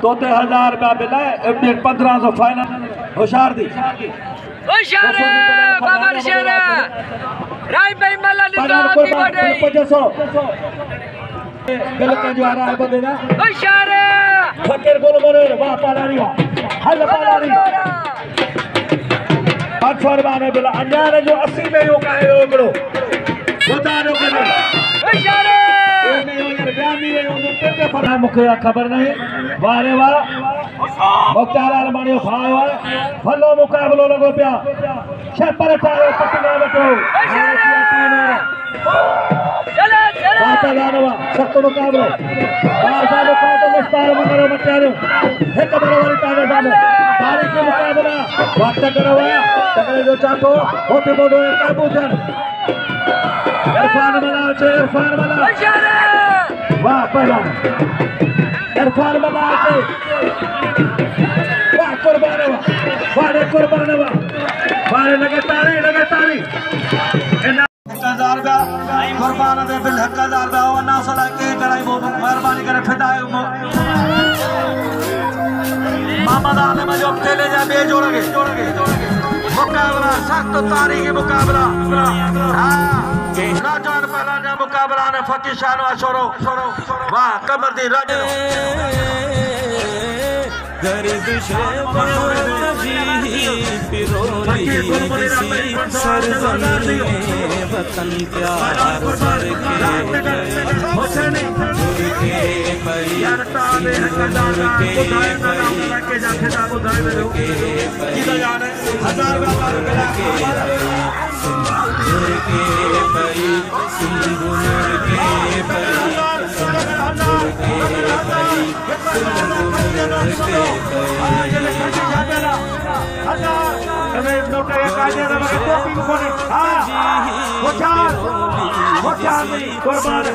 तोते 1000 रुपया बिल है 1500 फाइनल होशियार दी होशियार बाबर शेर राय भाई मल्ला निजाम की बड़े 500 बिल के जो आ रहा है बंदे ना होशियार फकीर गोल मोरे वाह पालारी हल पालारी 500 रुपया ने बिल अन्याय जो 80 में यो का है यो बड़ो बता दो के होशियार मुखे खबर नहीं वारे वाह मुख्तार अलमानी खावा भलो मुकाबलो लगो पिया छपर चारो पटना बटो चले चले बात जानवा सख्त मुकाबलो बाजा लो तो मुस्तार मगरो मचारो एक बड़ो वाली ताने जानो तारीख मुकाबला वक्त करवा तगड़े जो चाको होते बोलो करबूजन इरफान मना वाह पहला इरफान मना वाह कुर्बान वाह लगे तारी 1000 रुपया कुर्बान दे बिल 1000 रुपया और ना सला के कराई वो मेहरबानी करे फिदाए मोहम्मद आलम जो खेले जा बे जोड़ के मुकाबला सख्त तारीखी मुकाबला हां राजान पहला ने मुकाबला ने फकीर शानो छोरो वाह कमर दी राजा गर्द शबी पिरोली सरजमी वतन प्यार सर के परी कुर्बान